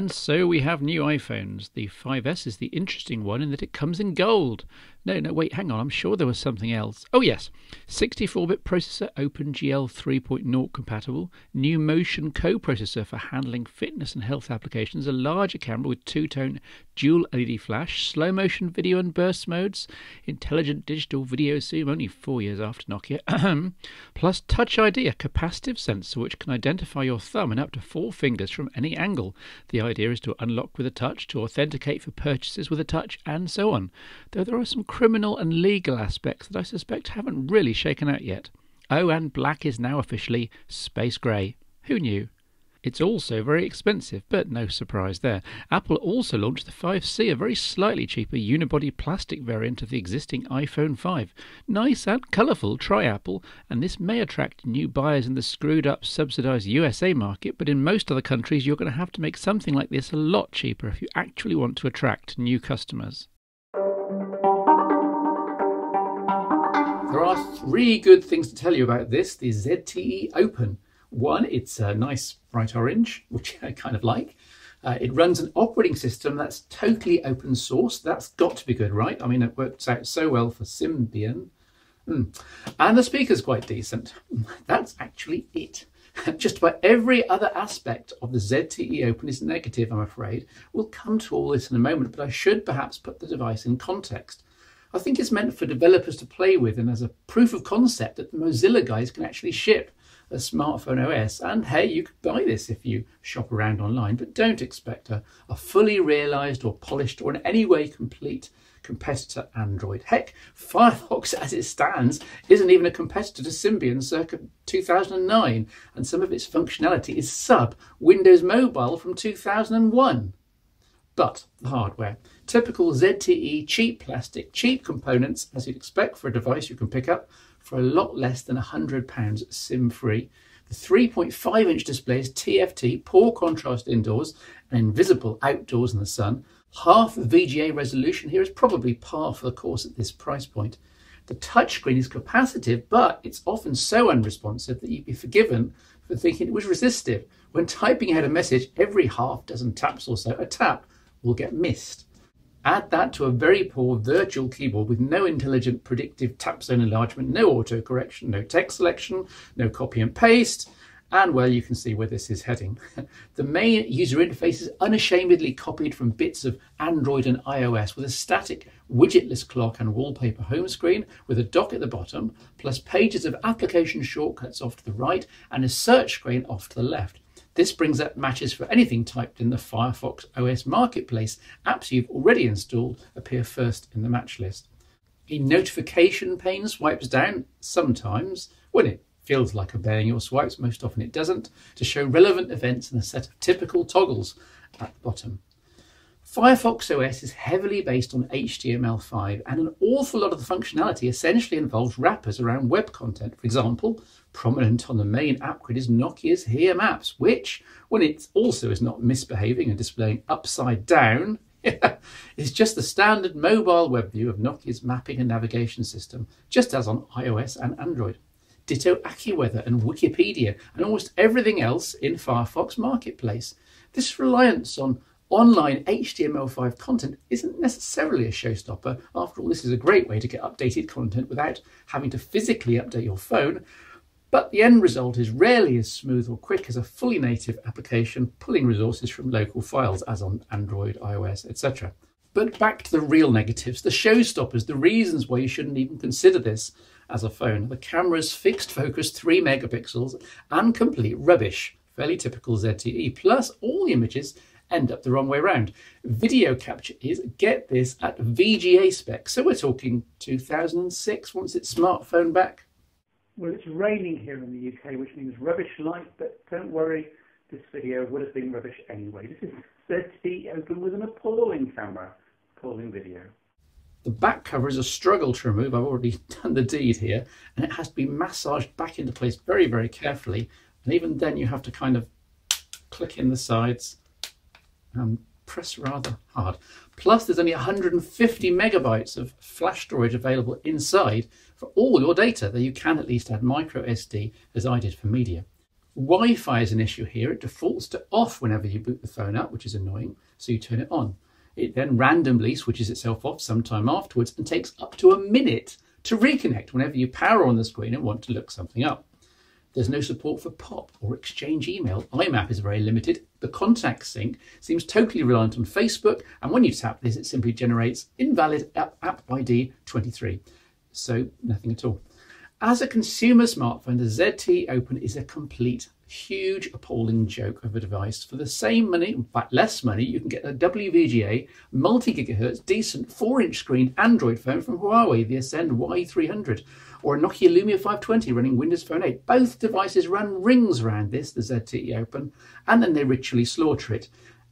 And so we have new iPhones. The 5S is the interesting one in that it comes in gold. No, wait, hang on, I'm sure there was something else. Oh yes, 64-bit processor, OpenGL 3.0 compatible, new Motion co-processor for handling fitness and health applications, a larger camera with two-tone dual LED flash, slow motion video and burst modes, intelligent digital video zoom only 4 years after Nokia, plus Touch ID, a capacitive sensor which can identify your thumb and up to 4 fingers from any angle. The idea is to unlock with a touch, to authenticate for purchases with a touch, and so on. Though there are some criminal and legal aspects that I suspect haven't really shaken out yet. Oh, and black is now officially space grey. Who knew? It's also very expensive, but no surprise there. Apple also launched the 5C, a very slightly cheaper unibody plastic variant of the existing iPhone 5. Nice and colourful, try Apple, and this may attract new buyers in the screwed-up, subsidised USA market, but in most other countries you're going to have to make something like this a lot cheaper if you actually want to attract new customers. There are 3 good things to tell you about this, the ZTE Open. One, it's a nice bright orange, which I kind of like. It runs an operating system that's totally open source. That's got to be good, right? I mean, it works out so well for Symbian. And the speaker's quite decent. That's actually it. Just about every other aspect of the ZTE Open is negative, I'm afraid. We'll come to all this in a moment, but I should perhaps put the device in context. I think it's meant for developers to play with and as a proof of concept that the Mozilla guys can actually ship a smartphone OS. And hey, you could buy this if you shop around online, but don't expect a fully realised or polished or in any way complete competitor Android. Heck, Firefox as it stands isn't even a competitor to Symbian circa 2009, and some of its functionality is sub Windows Mobile from 2001. But the hardware, typical ZTE, cheap plastic, cheap components, as you'd expect for a device you can pick up for a lot less than £100 SIM-free. The 3.5-inch display is TFT, poor contrast indoors and invisible outdoors in the sun. Half the VGA resolution here is probably par for the course at this price point. The touchscreen is capacitive, but it's often so unresponsive that you'd be forgiven for thinking it was resistive. When typing out a message, every half dozen taps or so, a tap will get missed. Add that to a very poor virtual keyboard with no intelligent predictive tap zone enlargement, no autocorrection, no text selection, no copy and paste, and well, you can see where this is heading. The main user interface is unashamedly copied from bits of Android and iOS with a static widgetless clock and wallpaper home screen with a dock at the bottom, plus pages of application shortcuts off to the right and a search screen off to the left. This brings up matches for anything typed in the Firefox OS Marketplace. Apps you've already installed appear first in the match list. A notification pane swipes down sometimes when it feels like obeying your swipes. Most often it doesn't, to show relevant events and a set of typical toggles at the bottom. Firefox OS is heavily based on HTML5, and an awful lot of the functionality essentially involves wrappers around web content. For example, prominent on the main app grid is Nokia's Here Maps, which, when it also is not misbehaving and displaying upside down, is just the standard mobile web view of Nokia's mapping and navigation system, just as on iOS and Android. Ditto AccuWeather and Wikipedia and almost everything else in Firefox Marketplace. This reliance on online HTML5 content isn't necessarily a showstopper. After all, this is a great way to get updated content without having to physically update your phone. But the end result is rarely as smooth or quick as a fully native application pulling resources from local files as on Android, iOS, etc. But back to the real negatives, the showstoppers, the reasons why you shouldn't even consider this as a phone. The camera's fixed focus 3 megapixels and complete rubbish, fairly typical ZTE, plus all the images end up the wrong way around. Video capture is, get this, at VGA specs. So we're talking 2006 once it's smartphone back. Well, it's raining here in the UK, which means rubbish light, but don't worry, this video would have been rubbish anyway. This is ZTE Open with an appalling camera, appalling video. The back cover is a struggle to remove. I've already done the deed here, and it has to be massaged back into place very, very carefully. And even then you have to kind of click in the sides and press rather hard. Plus there's only 150 megabytes of flash storage available inside for all your data, though you can at least add micro SD as I did for media. Wi-Fi is an issue here. It defaults to off whenever you boot the phone up, which is annoying, so you turn it on. It then randomly switches itself off sometime afterwards and takes up to a minute to reconnect whenever you power on the screen and want to look something up. There's no support for POP or Exchange email. IMAP is very limited. The contact sync seems totally reliant on Facebook, and when you tap this, it simply generates invalid app ID 23. So nothing at all. As a consumer smartphone, the ZTE Open is a complete, huge, appalling joke of a device. For the same money, in fact less money, you can get a WVGA, multi-gigahertz, decent 4-inch screen Android phone from Huawei, the Ascend Y300, or a Nokia Lumia 520 running Windows Phone 8. Both devices run rings around this, the ZTE Open, and then they ritually slaughter it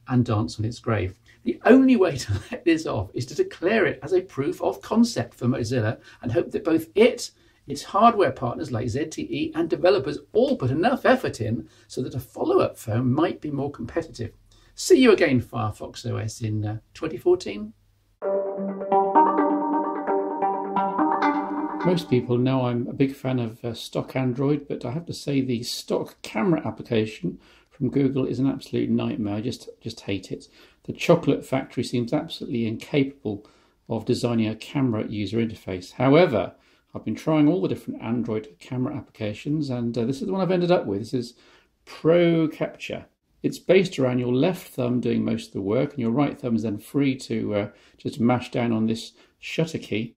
and dance on its grave. The only way to let this off is to declare it as a proof of concept for Mozilla and hope that both it, its hardware partners like ZTE and developers all put enough effort in so that a follow-up phone might be more competitive. See you again, Firefox OS, in 2014. Most people know I'm a big fan of stock Android, but I have to say the stock camera application from Google is an absolute nightmare. I just hate it. The chocolate factory seems absolutely incapable of designing a camera user interface. However, I've been trying all the different Android camera applications, and this is the one I've ended up with. This is ProCapture. It's based around your left thumb doing most of the work, and your right thumb is then free to just mash down on this shutter key.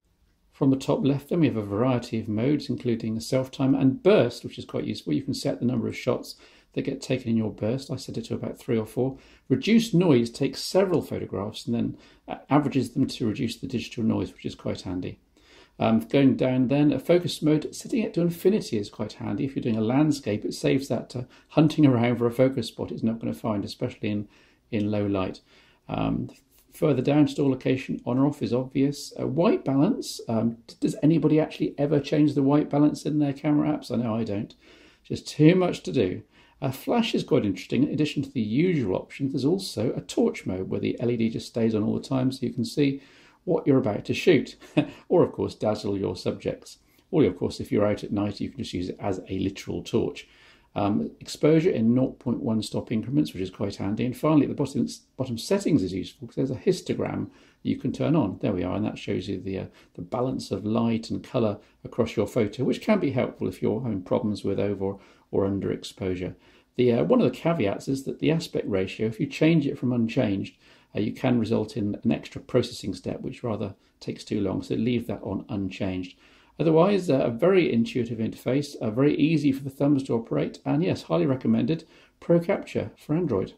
From the top left, then we have a variety of modes, including self-timer and burst, which is quite useful. You can set the number of shots that get taken in your burst. I set it to about 3 or 4. Reduced noise takes several photographs and then averages them to reduce the digital noise, which is quite handy. Going down then, a focus mode, setting it to infinity is quite handy. If you're doing a landscape, it saves that hunting around for a focus spot it's not going to find, especially in low light. Further down, store location on or off is obvious. White balance, does anybody actually ever change the white balance in their camera apps? I know I don't. Just too much to do. Flash is quite interesting. In addition to the usual options, there's also a torch mode where the LED just stays on all the time so you can see what you're about to shoot, or of course dazzle your subjects. Or of course, if you're out at night, you can just use it as a literal torch. Exposure in 0.1 stop increments, which is quite handy. And finally, at the bottom settings is useful because there's a histogram you can turn on. There we are, and that shows you the balance of light and colour across your photo, which can be helpful if you're having problems with over or under exposure. One of the caveats is that the aspect ratio, if you change it from unchanged, you can result in an extra processing step, which rather takes too long, so leave that on unchanged. Otherwise, a very intuitive interface, very easy for the thumbs to operate, and yes, highly recommended ProCapture for Android.